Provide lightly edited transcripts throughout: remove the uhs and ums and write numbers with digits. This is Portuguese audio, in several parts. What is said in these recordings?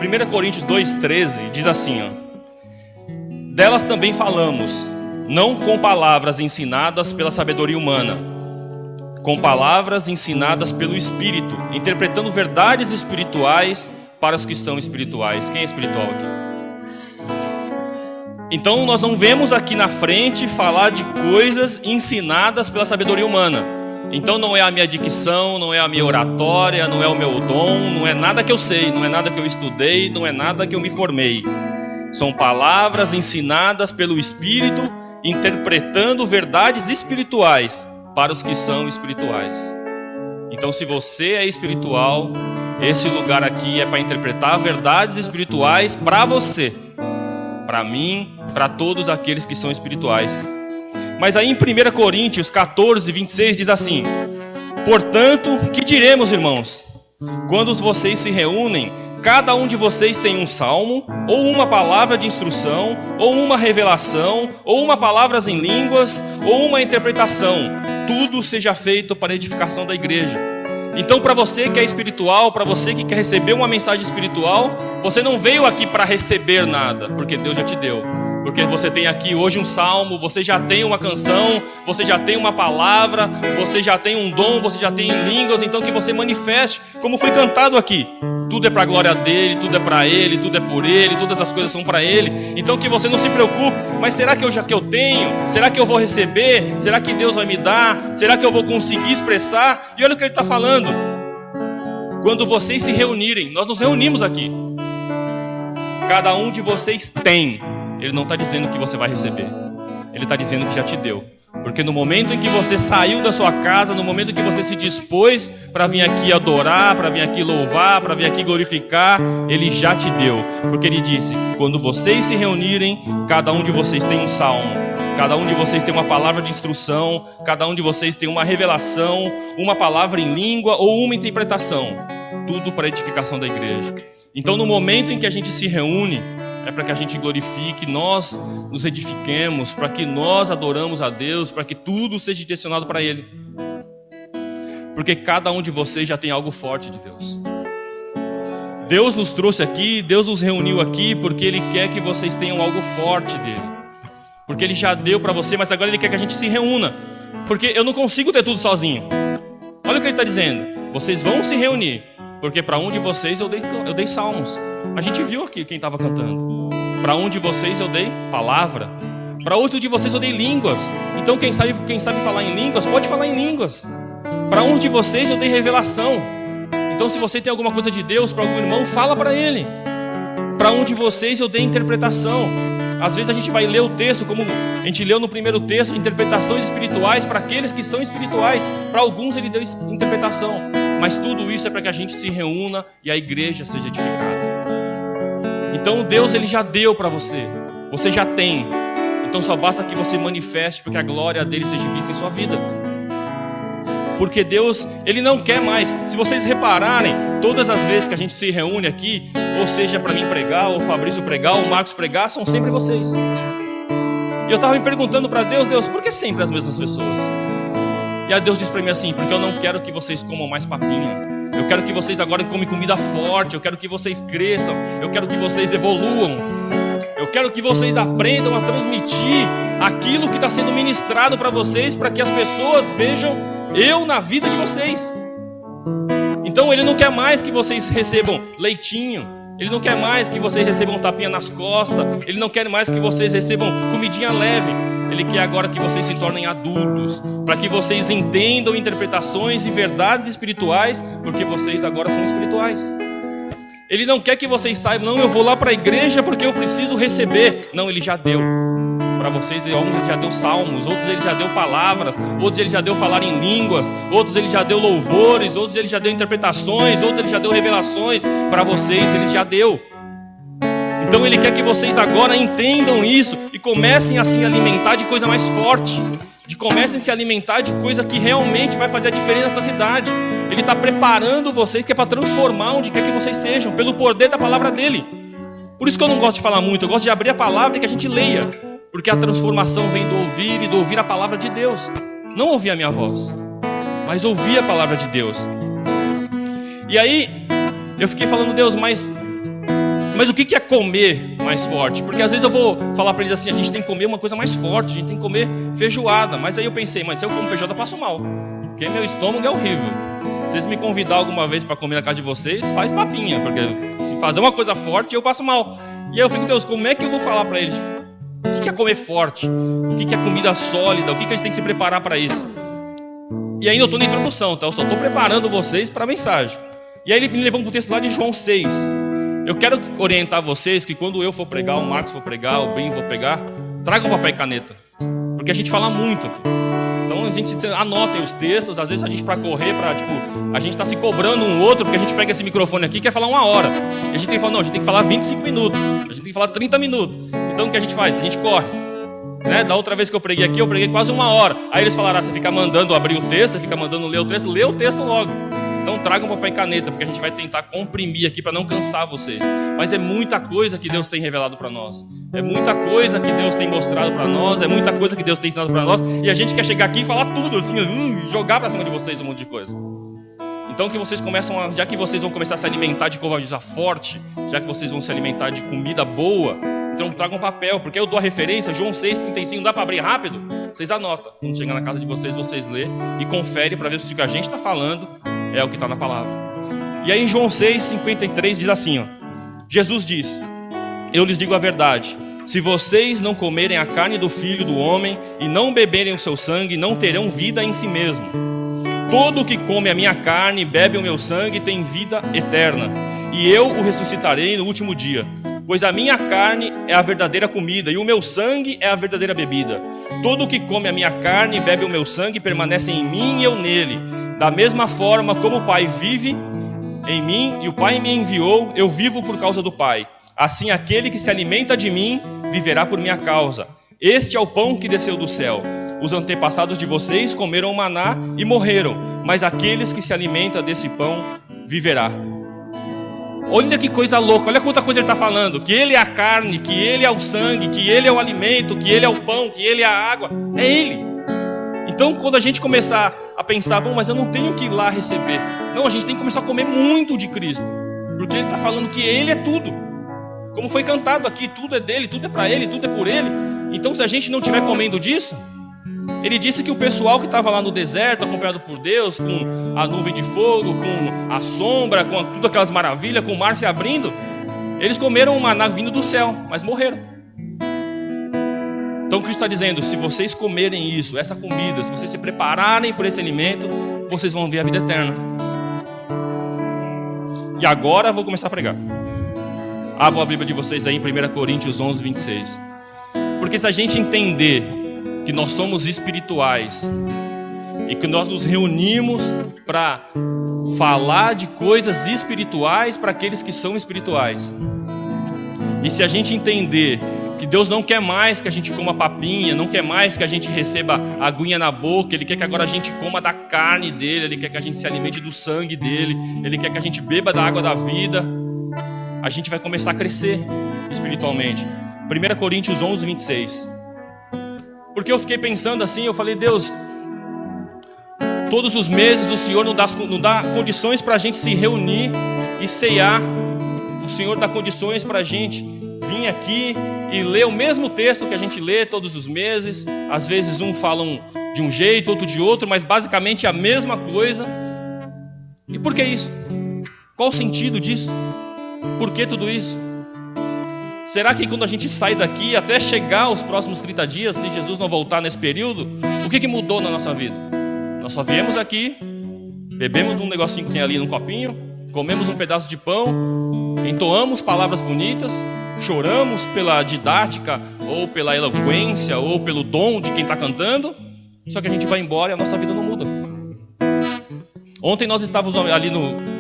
1 Coríntios 2,13 diz assim, ó: delas também falamos, não com palavras ensinadas pela sabedoria humana, com palavras ensinadas pelo Espírito, interpretando verdades espirituais para os que são espirituais. Quem é espiritual aqui? Então nós não vemos aqui na frente falar de coisas ensinadas pela sabedoria humana. Então não é a minha dicção, não é a minha oratória, não é o meu dom, não é nada que eu sei, não é nada que eu estudei, não é nada que eu me formei. São palavras ensinadas pelo Espírito, interpretando verdades espirituais para os que são espirituais. Então, se você é espiritual, esse lugar aqui é para interpretar verdades espirituais para você, para mim, para todos aqueles que são espirituais. Mas aí em 1 Coríntios 14, 26 diz assim: portanto, que diremos, irmãos? Quando vocês se reúnem, cada um de vocês tem um salmo, ou uma palavra de instrução, ou uma revelação, ou uma palavra em línguas, ou uma interpretação. Tudo seja feito para a edificação da igreja. Então, para você que é espiritual, para você que quer receber uma mensagem espiritual, você não veio aqui para receber nada, porque Deus já te deu. Porque você tem aqui hoje um salmo, você já tem uma canção, você já tem uma palavra, você já tem um dom, você já tem línguas, então que você manifeste, como foi cantado aqui. Tudo é para a glória dele, tudo é para ele, tudo é por ele, todas as coisas são para ele. Então que você não se preocupe, mas será que eu tenho? Será que eu vou receber? Será que Deus vai me dar? Será que eu vou conseguir expressar? E olha o que ele está falando. Quando vocês se reunirem, nós nos reunimos aqui. Cada um de vocês tem. Ele não está dizendo que você vai receber. Ele está dizendo que já te deu. Porque no momento em que você saiu da sua casa, no momento em que você se dispôs para vir aqui adorar, para vir aqui louvar, para vir aqui glorificar, Ele já te deu. Porque Ele disse, quando vocês se reunirem, cada um de vocês tem um salmo, cada um de vocês tem uma palavra de instrução, cada um de vocês tem uma revelação, uma palavra em língua ou uma interpretação. Tudo para a edificação da igreja. Então no momento em que a gente se reúne, é para que a gente glorifique, nós nos edifiquemos, para que nós adoramos a Deus, para que tudo seja direcionado para Ele. Porque cada um de vocês já tem algo forte de Deus. Deus nos trouxe aqui, Deus nos reuniu aqui, porque Ele quer que vocês tenham algo forte dEle. Porque Ele já deu para você, mas agora Ele quer que a gente se reúna. Porque eu não consigo ter tudo sozinho. Olha o que Ele está dizendo. Vocês vão se reunir. Porque para um de vocês eu dei salmos. A gente viu aqui quem estava cantando. Para um de vocês eu dei palavra. Para outro de vocês eu dei línguas. Então quem sabe falar em línguas, pode falar em línguas. Para um de vocês eu dei revelação. Então se você tem alguma coisa de Deus para algum irmão, fala para ele. Para um de vocês eu dei interpretação. Às vezes a gente vai ler o texto, como a gente leu no primeiro texto, interpretações espirituais para aqueles que são espirituais. Para alguns ele deu interpretação. Mas tudo isso é para que a gente se reúna e a igreja seja edificada. Então Deus Ele já deu para você. Você já tem. Então só basta que você manifeste para que a glória dele seja vista em sua vida. Porque Deus, Ele não quer mais. Se vocês repararem, todas as vezes que a gente se reúne aqui, ou seja para mim pregar, ou o Fabrício pregar, ou o Marcos pregar, são sempre vocês. E eu estava me perguntando para Deus, por que sempre as mesmas pessoas? E aí Deus disse para mim assim, porque eu não quero que vocês comam mais papinha. Eu quero que vocês agora comem comida forte. Eu quero que vocês cresçam. Eu quero que vocês evoluam. Eu quero que vocês aprendam a transmitir aquilo que está sendo ministrado para vocês, para que as pessoas vejam eu na vida de vocês. Então Ele não quer mais que vocês recebam leitinho. Ele não quer mais que vocês recebam tapinha nas costas. Ele não quer mais que vocês recebam comidinha leve. Ele quer agora que vocês se tornem adultos, para que vocês entendam interpretações e verdades espirituais, porque vocês agora são espirituais. Ele não quer que vocês saibam, não, eu vou lá para a igreja porque eu preciso receber. Não, Ele já deu. Para vocês, Ele já deu salmos, outros Ele já deu palavras, outros Ele já deu falar em línguas, outros Ele já deu louvores, outros Ele já deu interpretações, outros Ele já deu revelações. Para vocês, Ele já deu. Então Ele quer que vocês agora entendam isso e comecem a se alimentar de coisa mais forte, comecem a se alimentar de coisa que realmente vai fazer a diferença nessa cidade. Ele está preparando vocês, que é para transformar onde quer que vocês sejam, pelo poder da palavra dele. Por isso que eu não gosto de falar muito, eu gosto de abrir a palavra e que a gente leia, porque a transformação vem do ouvir e do ouvir a palavra de Deus. Não ouvir a minha voz, mas ouvir a palavra de Deus. E aí eu fiquei falando, Deus, mas Mas o que é comer mais forte? Porque às vezes eu vou falar para eles assim, a gente tem que comer uma coisa mais forte, a gente tem que comer feijoada. Mas aí eu pensei, mas se eu como feijoada eu passo mal, porque meu estômago é horrível. Se vocês me convidar alguma vez para comer na casa de vocês, faz papinha, porque se fazer uma coisa forte eu passo mal. E aí eu fico, Deus, como é que eu vou falar para eles? O que é comer forte? O que é comida sólida? O que eles têm que se preparar para isso? E ainda eu estou na introdução, tá? Eu só estou preparando vocês para a mensagem. E aí ele me levou para o texto lá de João 6. Eu quero orientar vocês que quando eu for pregar, o Marcos for pregar, o Ben for pregar, tragam papel e caneta. Porque a gente fala muito aqui. Então a gente anotem os textos, às vezes a gente para correr, a gente está se cobrando um outro, porque a gente pega esse microfone aqui e quer falar 1 hora. E a gente tem que falar, não, a gente tem que falar 25 minutos, a gente tem que falar 30 minutos. Então o que a gente faz? A gente corre. Né? Da outra vez que eu preguei aqui, eu preguei quase 1 hora. Aí eles falaram, você fica mandando abrir o texto, você fica mandando ler o texto logo. Então tragam papel e caneta, porque a gente vai tentar comprimir aqui para não cansar vocês. Mas é muita coisa que Deus tem revelado para nós. É muita coisa que Deus tem mostrado para nós. É muita coisa que Deus tem ensinado para nós. E a gente quer chegar aqui e falar tudo, assim, jogar para cima de vocês um monte de coisa. Então que vocês começam já que vocês vão começar a se alimentar de covardia forte, já que vocês vão se alimentar de comida boa, então tragam papel, porque eu dou a referência, João 6,35, não dá para abrir rápido? Vocês anotam. Quando chegar na casa de vocês, vocês lê e confere para ver se o que a gente está falando é o que está na palavra. E aí em João 6,53 diz assim, ó, Jesus diz, eu lhes digo a verdade, se vocês não comerem a carne do Filho do Homem e não beberem o seu sangue, não terão vida em si mesmo. Todo o que come a minha carne e bebe o meu sangue tem vida eterna, e eu o ressuscitarei no último dia. Pois a minha carne é a verdadeira comida e o meu sangue é a verdadeira bebida. Todo o que come a minha carne e bebe o meu sangue permanece em mim e eu nele. Da mesma forma como o Pai vive em mim e o Pai me enviou, eu vivo por causa do Pai. Assim aquele que se alimenta de mim viverá por minha causa. Este é o pão que desceu do céu. Os antepassados de vocês comeram o maná e morreram, mas aqueles que se alimentam desse pão viverá. Olha que coisa louca, olha quanta coisa ele está falando. Que ele é a carne, que ele é o sangue, que ele é o alimento, que ele é o pão, que ele é a água. É ele. Então quando a gente começar a pensar, bom, mas eu não tenho que ir lá receber. Não, a gente tem que começar a comer muito de Cristo. Porque ele está falando que ele é tudo. Como foi cantado aqui, tudo é dele, tudo é para ele, tudo é por ele. Então se a gente não estiver comendo disso, ele disse que o pessoal que estava lá no deserto, acompanhado por Deus, com a nuvem de fogo, com a sombra, com tudo aquelas maravilhas, com o mar se abrindo, eles comeram o maná vindo do céu, mas morreram. Então Cristo está dizendo, se vocês comerem isso, essa comida, se vocês se prepararem por esse alimento, vocês vão ver a vida eterna. E agora eu vou começar a pregar. Abram a Bíblia de vocês aí em 1 Coríntios 11, 26. Porque se a gente entender que nós somos espirituais e que nós nos reunimos para falar de coisas espirituais para aqueles que são espirituais, e se a gente entender que Deus não quer mais que a gente coma papinha, não quer mais que a gente receba aguinha na boca, Ele quer que agora a gente coma da carne dele, Ele quer que a gente se alimente do sangue dele, Ele quer que a gente beba da água da vida, a gente vai começar a crescer espiritualmente. 1 Coríntios 11, 26. Porque eu fiquei pensando assim, eu falei, Deus, todos os meses o Senhor não dá condições para a gente se reunir e ceiar. O Senhor dá condições para a gente vir aqui e ler o mesmo texto que a gente lê todos os meses. Às vezes um fala de um jeito, outro de outro, mas basicamente é a mesma coisa. E por que isso? Qual o sentido disso? Por que tudo isso? Será que quando a gente sai daqui, até chegar aos próximos 30 dias, se Jesus não voltar nesse período, o que mudou na nossa vida? Nós só viemos aqui, bebemos um negocinho que tem ali num copinho, comemos um pedaço de pão, entoamos palavras bonitas, choramos pela didática, ou pela eloquência, ou pelo dom de quem está cantando, só que a gente vai embora e a nossa vida não muda. Ontem nós estávamos ali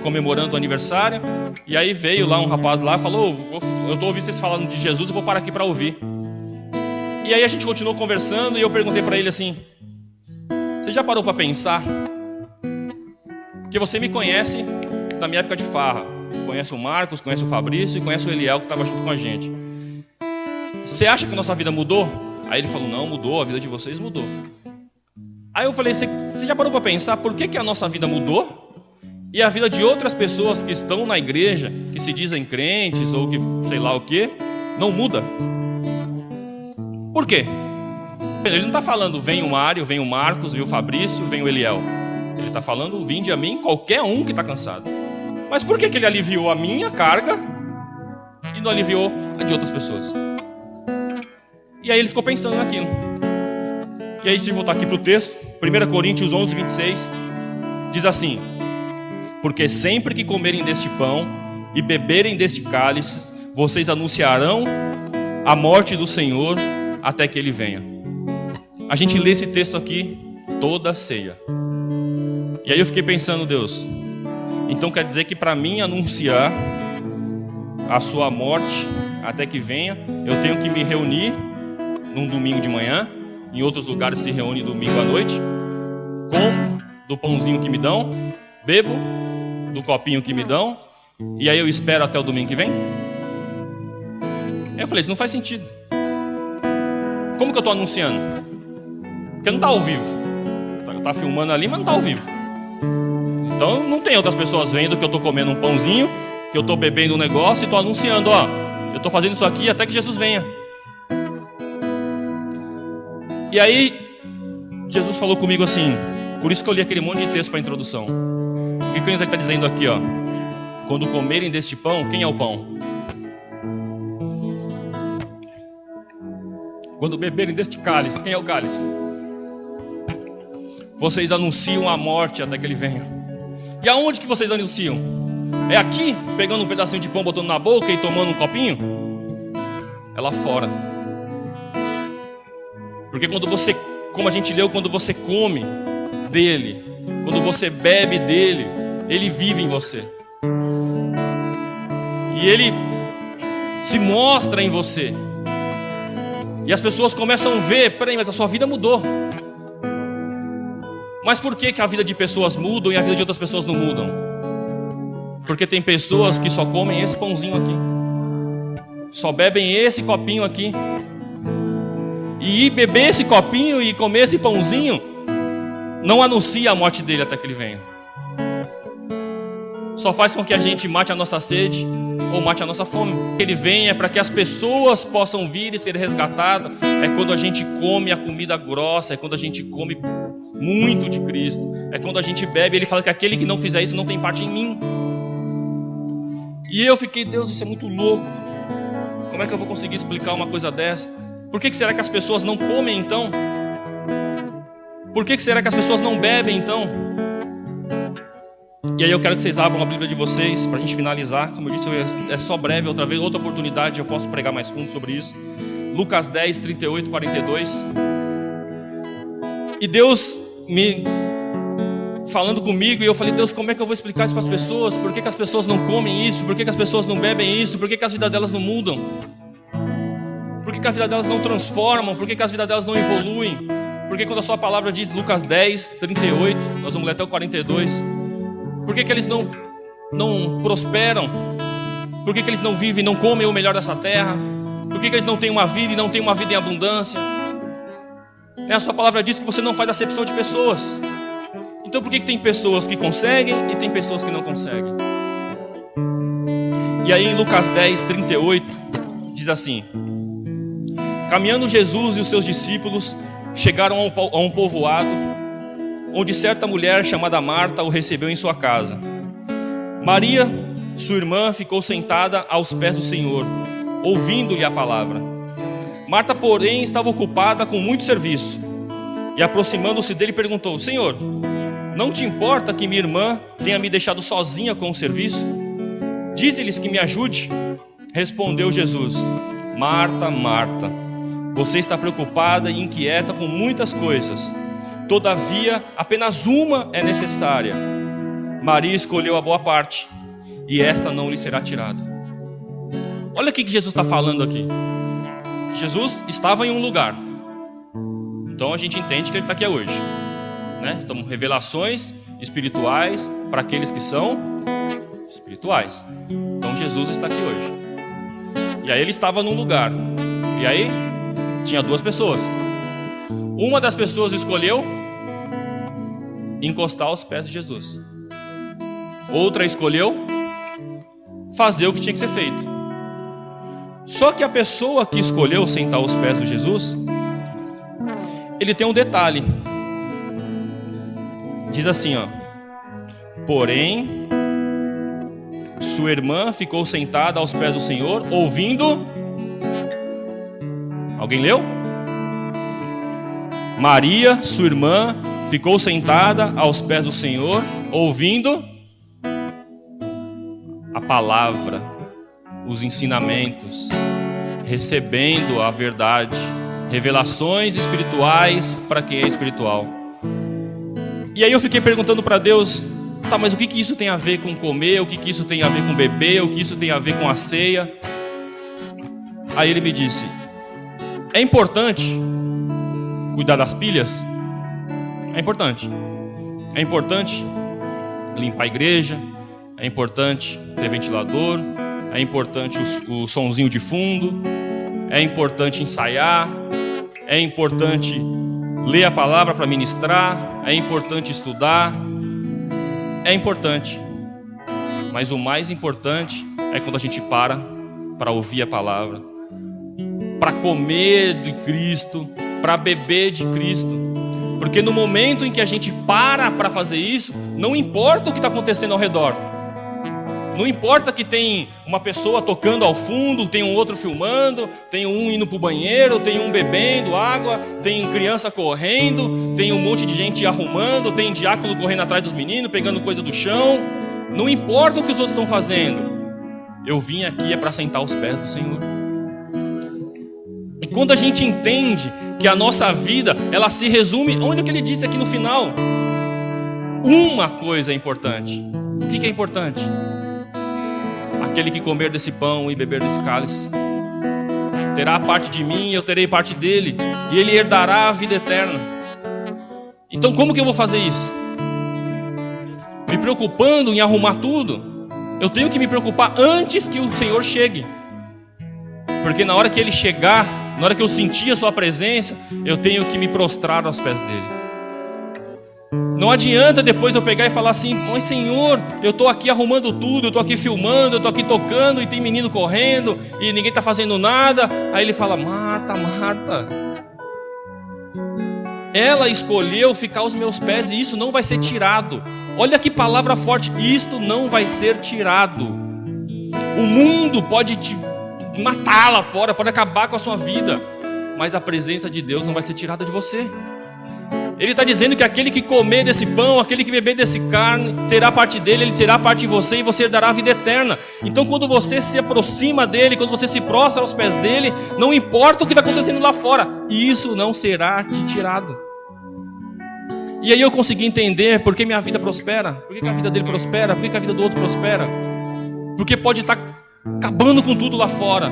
comemorando o aniversário, e aí veio lá um rapaz lá e falou, eu estou ouvindo vocês falando de Jesus, eu vou parar aqui para ouvir. E aí a gente continuou conversando e eu perguntei para ele assim, você já parou para pensar? Porque você me conhece da minha época de farra, conhece o Marcos, conhece o Fabrício e conhece o Eliel que estava junto com a gente. Você acha que a nossa vida mudou? Aí ele falou, não, mudou, a vida de vocês mudou. Aí eu falei, você já parou para pensar por que a nossa vida mudou? E a vida de outras pessoas que estão na igreja, que se dizem crentes ou que sei lá o que, não muda. Por quê? Ele não está falando, vem o Mário, vem o Marcos, vem o Fabrício, vem o Eliel. Ele está falando, vinde a mim qualquer um que está cansado. Mas por que ele aliviou a minha carga e não aliviou a de outras pessoas? E aí ele ficou pensando naquilo. E aí a gente vai voltar aqui para o texto. 1 Coríntios 11, 26. Diz assim: porque sempre que comerem deste pão e beberem deste cálice, vocês anunciarão a morte do Senhor até que Ele venha. A gente lê esse texto aqui toda a ceia. E aí eu fiquei pensando, Deus, então quer dizer que para mim anunciar a sua morte até que venha, eu tenho que me reunir num domingo de manhã, em outros lugares se reúne domingo à noite, como do pãozinho que me dão, bebo do copinho que me dão, e aí eu espero até o domingo que vem? Aí eu falei, isso não faz sentido. Como que eu estou anunciando? Porque não está ao vivo. Está filmando ali, mas não está ao vivo. Então não tem outras pessoas vendo que eu estou comendo um pãozinho, que eu estou bebendo um negócio e estou anunciando, ó, eu estou fazendo isso aqui até que Jesus venha. E aí Jesus falou comigo assim, por isso que eu li aquele monte de texto para a introdução. O que ele está dizendo aqui, ó? Quando comerem deste pão, quem é o pão? Quando beberem deste cálice, quem é o cálice? Vocês anunciam a morte até que Ele venha. E aonde que vocês anunciam? É aqui, pegando um pedacinho de pão, botando na boca e tomando um copinho? É lá fora. Porque quando você, como a gente leu, quando você come dele, quando você bebe dele, ele vive em você. E ele se mostra em você. E as pessoas começam a ver, peraí, mas a sua vida mudou. Mas por que a vida de pessoas muda e a vida de outras pessoas não mudam? Porque tem pessoas que só comem esse pãozinho aqui, só bebem esse copinho aqui. E beber esse copinho e comer esse pãozinho não anuncia a morte dele até que ele venha. Só faz com que a gente mate a nossa sede ou mate a nossa fome. Ele vem é para que as pessoas possam vir e ser resgatadas. É quando a gente come a comida grossa, é quando a gente come muito de Cristo, é quando a gente bebe. Ele fala que aquele que não fizer isso não tem parte em mim. E eu fiquei, Deus, isso é muito louco. Como é que eu vou conseguir explicar uma coisa dessa? Por que será que as pessoas não comem então? Por que será que as pessoas não bebem então? E aí eu quero que vocês abram a Bíblia de vocês para a gente finalizar. Como eu disse, é só breve, outra oportunidade eu posso pregar mais fundo sobre isso. Lucas 10, 38, 42. E Deus me falando comigo, e eu falei, Deus, como é que eu vou explicar isso para as pessoas? Por que as pessoas não comem isso? Por que as pessoas não bebem isso? Por que as vidas delas não mudam? Por que a vida delas não transformam? Por que as vidas delas não evoluem? Porque quando a sua palavra diz, Lucas 10, 38, nós vamos ler até o 42, por que eles não prosperam? Por que eles não vivem, não comem o melhor dessa terra? Por que eles não têm uma vida e não têm uma vida em abundância? A sua palavra diz que você não faz acepção de pessoas. Então por que tem pessoas que conseguem e tem pessoas que não conseguem? E aí em Lucas 10, 38, diz assim: caminhando Jesus e os seus discípulos chegaram a um povoado, onde certa mulher chamada Marta o recebeu em sua casa. Maria, sua irmã, ficou sentada aos pés do Senhor, ouvindo-lhe a palavra. Marta, porém, estava ocupada com muito serviço, e aproximando-se dele perguntou: Senhor, não te importa que minha irmã tenha me deixado sozinha com o serviço? Dize-lhes que me ajude. Respondeu Jesus: Marta, Marta, você está preocupada e inquieta com muitas coisas. Todavia, apenas uma é necessária. Maria escolheu a boa parte, e esta não lhe será tirada. Olha o que Jesus está falando aqui. Jesus estava em um lugar. Então a gente entende que ele está aqui hoje, né? Então, revelações espirituais para aqueles que são espirituais. Então Jesus está aqui hoje. E aí ele estava num lugar. E aí tinha duas pessoas. Uma das pessoas escolheu encostar aos pés de Jesus. outra escolheu fazer o que tinha que ser feito. Só que a pessoa que escolheu sentar aos pés de Jesus, ele tem um detalhe. Diz assim, ó: porém, sua irmã ficou sentada aos pés do Senhor, ouvindo. Alguém leu? Maria, sua irmã, ficou sentada aos pés do Senhor, ouvindo a palavra, os ensinamentos, recebendo a verdade, revelações espirituais para quem é espiritual. E aí eu fiquei perguntando para Deus: tá, mas o que isso tem a ver com comer? O que isso tem a ver com beber? O que isso tem a ver com a ceia? Aí ele me disse: é importante cuidar das pilhas? É importante. É importante limpar a igreja, é importante ter ventilador, é importante o sonzinho de fundo, é importante ensaiar, é importante ler a palavra para ministrar, é importante estudar, é importante. Mas o mais importante é quando a gente para ouvir a palavra, para comer de Cristo, para beber de Cristo. Porque no momento em que a gente para fazer isso, não importa o que está acontecendo ao redor. Não importa que tem uma pessoa tocando ao fundo, tem um outro filmando, tem um indo para o banheiro, tem um bebendo água, tem criança correndo, tem um monte de gente arrumando, tem diácono correndo atrás dos meninos, pegando coisa do chão. Não importa o que os outros estão fazendo. Eu vim aqui é para sentar aos pés do Senhor. E quando a gente entende que a nossa vida, ela se resume, olha o que ele disse aqui no final. Uma coisa é importante. O que é importante? Aquele que comer desse pão e beber desse cálice terá parte de mim e eu terei parte dele, e ele herdará a vida eterna. Então como que eu vou fazer isso? Me preocupando em arrumar tudo? Eu tenho que me preocupar antes que o Senhor chegue. Porque na hora que ele chegar, na hora que eu sentir a sua presença, eu tenho que me prostrar aos pés dele. Não adianta depois eu pegar e falar assim: mas Senhor, eu estou aqui arrumando tudo, eu estou aqui filmando, eu estou aqui tocando, e tem menino correndo, e ninguém está fazendo nada. Aí ele fala: Marta, Marta, ela escolheu ficar aos meus pés, e isso não vai ser tirado. Olha que palavra forte: isto não vai ser tirado. O mundo pode te matar lá fora, pode acabar com a sua vida, mas a presença de Deus não vai ser tirada de você. Ele está dizendo que aquele que comer desse pão, aquele que beber desse carne, terá parte dele, ele terá parte em você, e você herdará a vida eterna. Então quando você se aproxima dele, quando você se prostra aos pés dele, não importa o que está acontecendo lá fora, isso não será te tirado. E aí eu consegui entender por que minha vida prospera, por que a vida dele prospera, por que a vida do outro prospera. Porque pode estar acabando com tudo lá fora,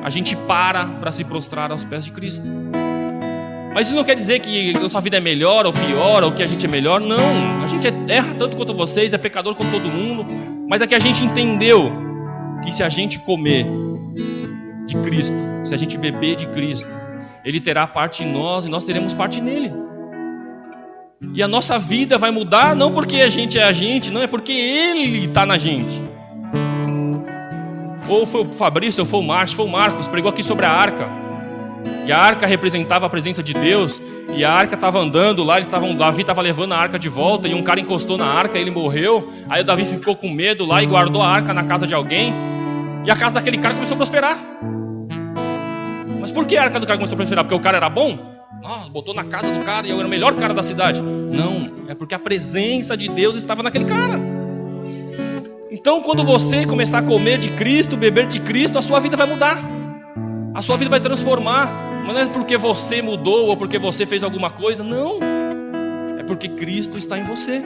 a gente para se prostrar aos pés de Cristo. Mas isso não quer dizer que a sua vida é melhor ou pior, ou que a gente é melhor. Não, a gente erra tanto quanto vocês, é pecador como todo mundo. Mas é que a gente entendeu que se a gente comer de Cristo, se a gente beber de Cristo, ele terá parte em nós e nós teremos parte nele. E a nossa vida vai mudar não porque a gente é a gente, não, é porque ele está na gente. Ou foi o Fabrício, ou foi o Marcos, pregou aqui sobre a arca. E a arca representava a presença de Deus. E a arca estava andando lá, Davi estava levando a arca de volta, e um cara encostou na arca e ele morreu. Aí o Davi ficou com medo lá e guardou a arca na casa de alguém. E a casa daquele cara começou a prosperar. Mas por que a arca do cara começou a prosperar? Porque o cara era bom? Nossa, botou na casa do cara e eu era o melhor cara da cidade. Não, é porque a presença de Deus estava naquele cara. Então quando você começar a comer de Cristo, beber de Cristo, a sua vida vai mudar. A sua vida vai transformar. Mas não é porque você mudou ou porque você fez alguma coisa. Não. É porque Cristo está em você.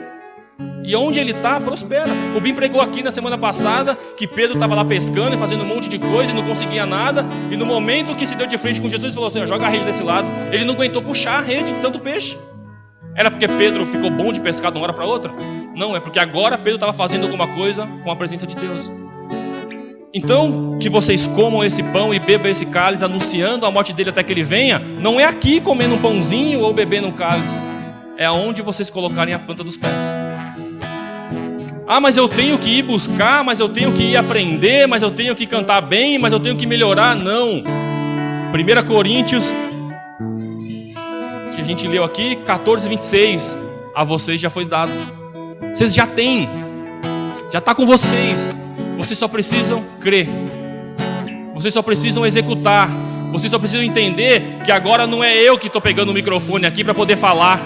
E onde Ele está, prospera. O Bim pregou aqui na semana passada que Pedro estava lá pescando e fazendo um monte de coisa e não conseguia nada. E no momento que se deu de frente com Jesus, ele falou assim: joga a rede desse lado. Ele não aguentou puxar a rede de tanto peixe. Era porque Pedro ficou bom de pescar de uma hora para outra? Não, é porque agora Pedro estava fazendo alguma coisa com a presença de Deus. Então, que vocês comam esse pão e bebam esse cálice, anunciando a morte dele até que ele venha, não é aqui comendo um pãozinho ou bebendo um cálice, é aonde vocês colocarem a planta dos pés. Ah, mas eu tenho que ir buscar, mas eu tenho que ir aprender, mas eu tenho que cantar bem, mas eu tenho que melhorar. Não. 1 Coríntios, que a gente leu aqui, 14:26. A vocês já foi dado. Vocês já têm. Já está com vocês. Vocês só precisam crer. Vocês só precisam executar. Vocês só precisam entender que agora não é eu que estou pegando o microfone aqui para poder falar.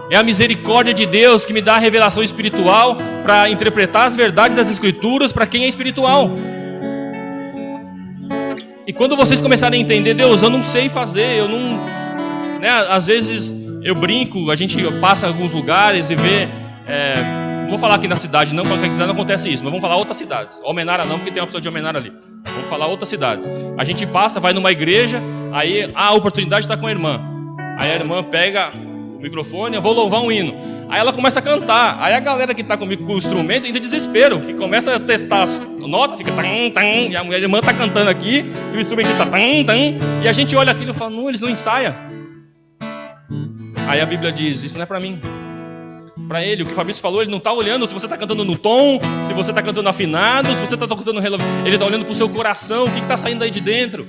É a misericórdia de Deus que me dá a revelação espiritual para interpretar as verdades das Escrituras para quem é espiritual. E quando vocês começarem a entender, Deus, eu não sei fazer, eu não... Né, às vezes eu brinco, a gente passa em alguns lugares e vê... não vou falar aqui na cidade não, porque aqui na cidade não acontece isso, mas vamos falar outras cidades. Almenara não, porque tem uma pessoa de Almenara ali. Vamos falar outras cidades. A gente passa, vai numa igreja, aí a oportunidade está com a irmã. Aí a irmã pega o microfone, eu vou louvar um hino. Aí ela começa a cantar. Aí a galera que está comigo com o instrumento entra em desespero, que começa a testar as notas, fica tan, tan, e a irmã está cantando aqui, e o instrumento está tan, tan, e a gente olha aquilo e fala, não, eles não ensaiam. Aí a Bíblia diz, isso não é para mim. Para ele, o que o Fabrício falou, ele não está olhando se você está cantando no tom, se você está cantando afinado, se você está cantando ele está olhando para o seu coração, o que está saindo aí de dentro.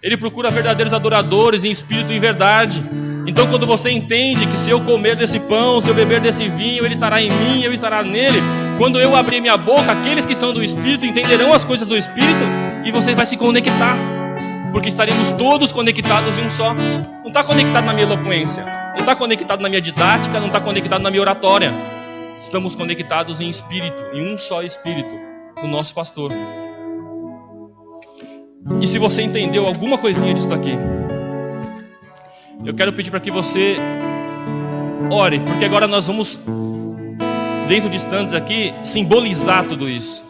Ele procura verdadeiros adoradores em espírito e em verdade. Então quando você entende que se eu comer desse pão, se eu beber desse vinho, ele estará em mim, eu estará nele. Quando eu abrir minha boca, aqueles que são do espírito entenderão as coisas do espírito e você vai se conectar, porque estaremos todos conectados em um só. Não está conectado na minha eloquência, não está conectado na minha didática, não está conectado na minha oratória. Estamos conectados em espírito, em um só espírito, o nosso pastor. E se você entendeu alguma coisinha disso aqui, eu quero pedir para que você ore, porque agora nós vamos, dentro de instantes aqui, simbolizar tudo isso.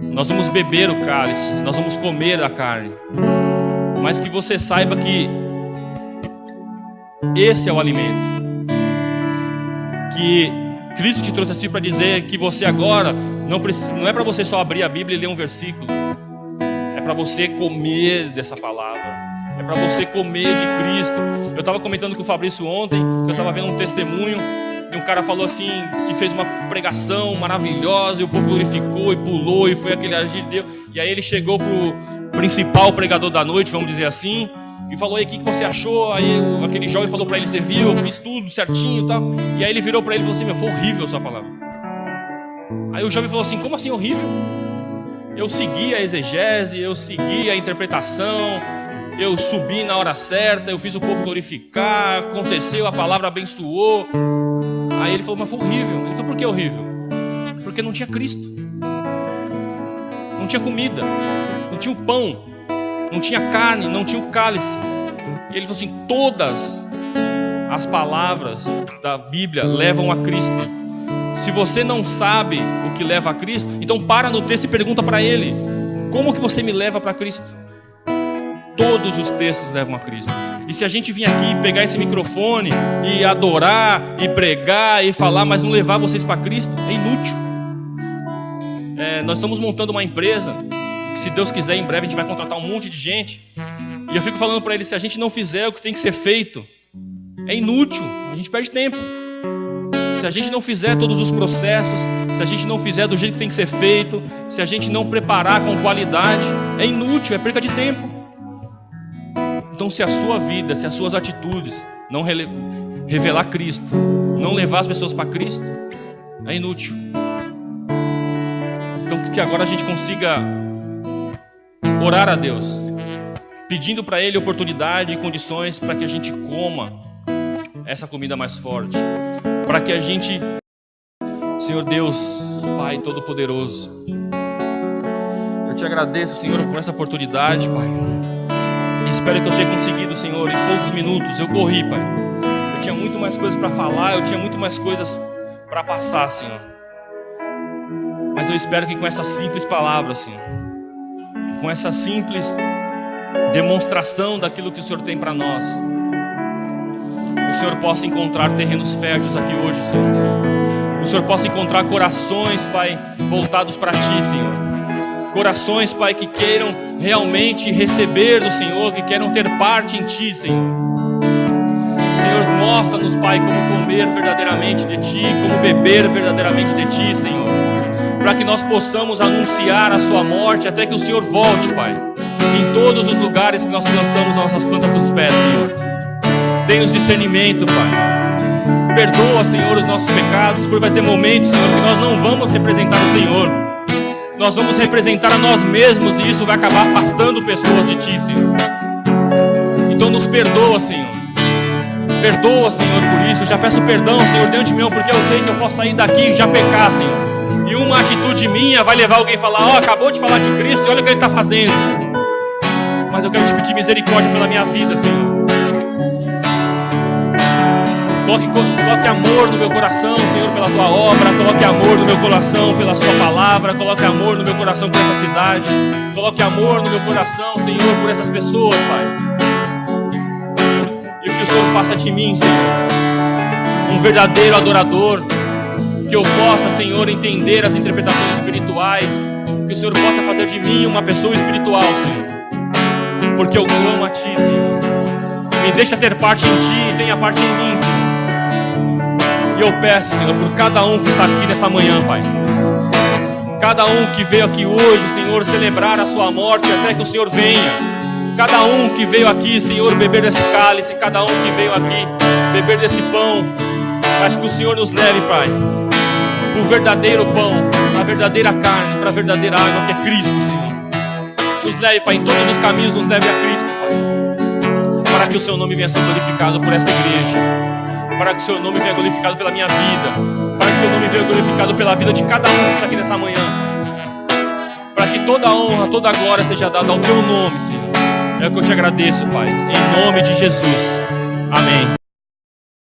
Nós vamos beber o cálice, nós vamos comer a carne, mas que você saiba que esse é o alimento, que Cristo te trouxe assim para dizer que você agora não é para você só abrir a Bíblia e ler um versículo, é para você comer dessa palavra, é para você comer de Cristo. Eu estava comentando com o Fabrício ontem, que eu estava vendo um testemunho, e um cara falou assim, que fez uma pregação maravilhosa, e o povo glorificou e pulou, e foi aquele agir de Deus. E aí ele chegou para o principal pregador da noite, vamos dizer assim, e falou, aí, o que você achou? Aí aquele jovem falou para ele, você viu, eu fiz tudo certinho e tal. E aí ele virou para ele e falou assim, meu, foi horrível a sua palavra. Aí o jovem falou assim, como assim horrível? Eu segui a exegese, eu segui a interpretação, eu subi na hora certa, eu fiz o povo glorificar, aconteceu, a palavra abençoou. Aí ele falou, mas foi horrível. Ele falou, por que horrível? Porque não tinha Cristo, não tinha comida, não tinha o pão, não tinha carne, não tinha o cálice. E ele falou assim, todas as palavras da Bíblia levam a Cristo. Se você não sabe o que leva a Cristo, então para no texto e pergunta para ele, como que você me leva para Cristo? Todos os textos levam a Cristo. E se a gente vir aqui pegar esse microfone e adorar, e pregar, e falar, mas não levar vocês para Cristo, é inútil. Nós estamos montando uma empresa, que se Deus quiser, em breve a gente vai contratar um monte de gente. E eu fico falando para eles, se a gente não fizer o que tem que ser feito, é inútil, a gente perde tempo. Se a gente não fizer todos os processos, se a gente não fizer do jeito que tem que ser feito, se a gente não preparar com qualidade, é inútil, é perca de tempo. Então se a sua vida, se as suas atitudes não revelar Cristo, não levar as pessoas para Cristo, é inútil. Então que agora a gente consiga orar a Deus, pedindo para Ele oportunidade e condições para que a gente coma essa comida mais forte, para que a gente, Senhor Deus, Pai Todo-Poderoso, eu te agradeço, Senhor, por essa oportunidade, Pai. Espero que eu tenha conseguido, Senhor, em poucos minutos. Eu corri, Pai. Eu tinha muito mais coisas para falar, eu tinha muito mais coisas para passar, Senhor. Mas eu espero que com essa simples palavra, Senhor, com essa simples demonstração daquilo que o Senhor tem para nós, o Senhor possa encontrar terrenos férteis aqui hoje, Senhor. O Senhor possa encontrar corações, Pai, voltados para Ti, Senhor. Corações, Pai, que queiram realmente receber do Senhor, que queiram ter parte em Ti, Senhor. Senhor, mostra-nos, Pai, como comer verdadeiramente de Ti, como beber verdadeiramente de Ti, Senhor. para que nós possamos anunciar a sua morte até que o Senhor volte, Pai, em todos os lugares que nós plantamos as nossas plantas dos pés, Senhor. Dê-nos discernimento, Pai. Perdoa, Senhor, os nossos pecados, porque vai ter momentos, Senhor, que nós não vamos representar o Senhor. Nós vamos representar a nós mesmos e isso vai acabar afastando pessoas de Ti, Senhor. Então nos perdoa, Senhor. Perdoa, Senhor, por isso. Eu já peço perdão, Senhor, diante de mim, porque eu sei que eu posso sair daqui e já pecar, Senhor. E uma atitude minha vai levar alguém a falar: ó, acabou de falar de Cristo e olha o que Ele está fazendo. Mas eu quero te pedir misericórdia pela minha vida, Senhor. Coloque amor no meu coração, Senhor, pela Tua obra. Coloque amor no meu coração pela Sua palavra. Coloque amor no meu coração por essa cidade. Coloque amor no meu coração, Senhor, por essas pessoas, Pai. E o que o Senhor faça de mim, Senhor, um verdadeiro adorador. Que eu possa, Senhor, entender as interpretações espirituais. Que o Senhor possa fazer de mim uma pessoa espiritual, Senhor. Porque eu clamo a Ti, Senhor. Me deixa ter parte em Ti e tenha parte em mim, Senhor. E eu peço, Senhor, por cada um que está aqui nesta manhã, Pai. Cada um que veio aqui hoje, Senhor, celebrar a Sua morte até que o Senhor venha. Cada um que veio aqui, Senhor, beber desse cálice. Cada um que veio aqui beber desse pão. Mas que o Senhor nos leve, Pai, para o verdadeiro pão, para a verdadeira carne, para a verdadeira água que é Cristo, Senhor. Nos leve, Pai, em todos os caminhos, nos leve a Cristo, Pai. Para que o Seu nome venha a ser glorificado por esta igreja. Para que o Seu nome venha glorificado pela minha vida. Para que o Seu nome venha glorificado pela vida de cada um que está aqui nessa manhã. Para que toda a honra, toda a glória seja dada ao Teu nome, Senhor. É o que eu te agradeço, Pai. Em nome de Jesus. Amém.